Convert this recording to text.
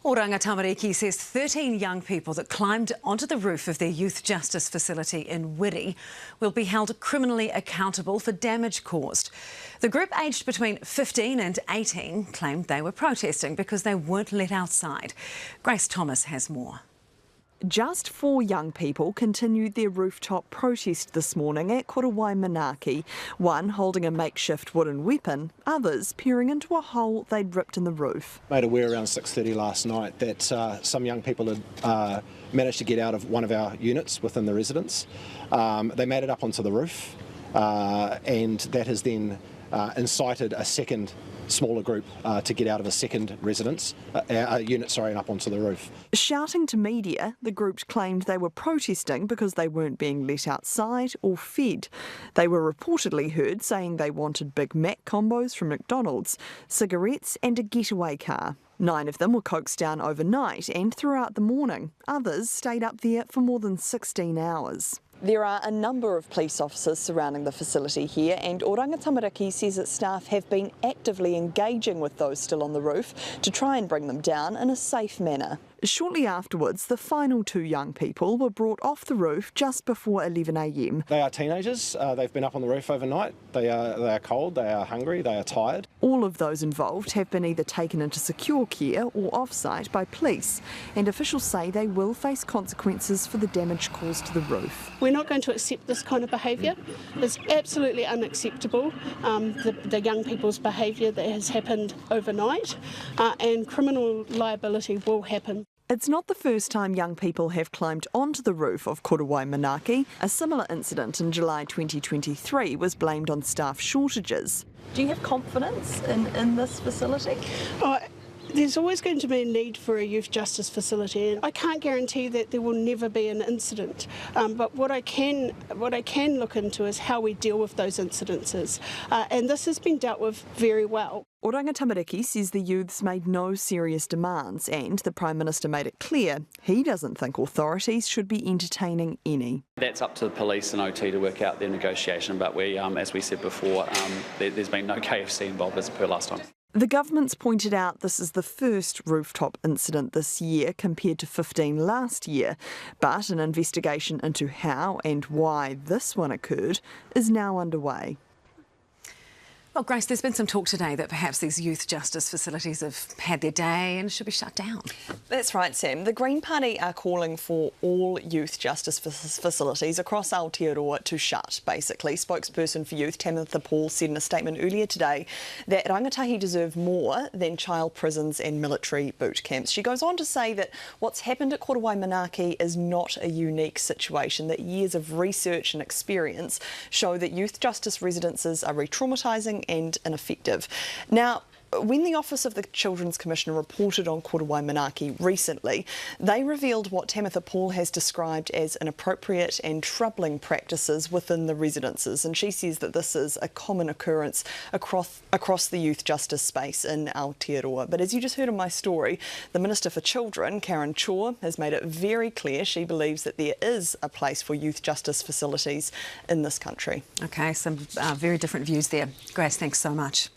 Oranga Tamariki says 13 young people that climbed onto the roof of their youth justice facility in Wiri will be held criminally accountable for damage caused. The group aged between 15 and 18 claimed they were protesting because they weren't let outside. Grace Thomas has more. Just 4 young people continued their rooftop protest this morning at Korowai Manaaki, one holding a makeshift wooden weapon, others peering into a hole they'd ripped in the roof. Made aware around 6:30 last night that some young people had managed to get out of one of our units within the residence. They made it up onto the roof and that has then incited a second smaller group to get out of a second residence, unit, and up onto the roof. Shouting to media, the group claimed they were protesting because they weren't being let outside or fed. They were reportedly heard saying they wanted Big Mac combos from McDonald's, cigarettes and a getaway car. 9 of them were coaxed down overnight and throughout the morning. Others stayed up there for more than 16 hours. There are a number of police officers surrounding the facility here, and Oranga Tamariki says that staff have been actively engaging with those still on the roof to try and bring them down in a safe manner. Shortly afterwards, the final 2 young people were brought off the roof just before 11 a.m. They are teenagers. They've been up on the roof overnight. They are cold, they are hungry, they are tired. All of those involved have been either taken into secure care or off-site by police, and officials say they will face consequences for the damage caused to the roof. We're not going to accept this kind of behaviour. It's absolutely unacceptable, the young people's behaviour that has happened overnight, and criminal liability will happen. It's not the first time young people have climbed onto the roof of Korowai Manaaki. A similar incident in July 2023 was blamed on staff shortages. Do you have confidence in this facility? There's always going to be a need for a youth justice facility, and I can't guarantee that there will never be an incident. But what I can look into is how we deal with those incidences, and this has been dealt with very well. Oranga Tamariki says the youths made no serious demands, and the Prime Minister made it clear he doesn't think authorities should be entertaining any. That's up to the police and OT to work out their negotiation, but we, as we said before, there's been no KFC involved as per last time. The government's pointed out this is the first rooftop incident this year compared to 15 last year, but an investigation into how and why this one occurred is now underway. Well, Grace, there's been some talk today that perhaps these youth justice facilities have had their day and should be shut down. That's right, Sam. The Green Party are calling for all youth justice facilities across Aotearoa to shut, basically. Spokesperson for Youth, Tamitha Paul, said in a statement earlier today that rangatahi deserve more than child prisons and military boot camps. She goes on to say that what's happened at Korowai Manaaki is not a unique situation, that years of research and experience show that youth justice residences are re-traumatising and ineffective. Now, when the Office of the Children's Commissioner reported on Korowai Manaaki recently, they revealed what Tamitha Paul has described as inappropriate and troubling practices within the residences, and she says that this is a common occurrence across the youth justice space in Aotearoa. But as you just heard in my story, the Minister for Children, Karen Chaw, has made it very clear she believes that there is a place for youth justice facilities in this country. OK, some very different views there. Grace, thanks so much.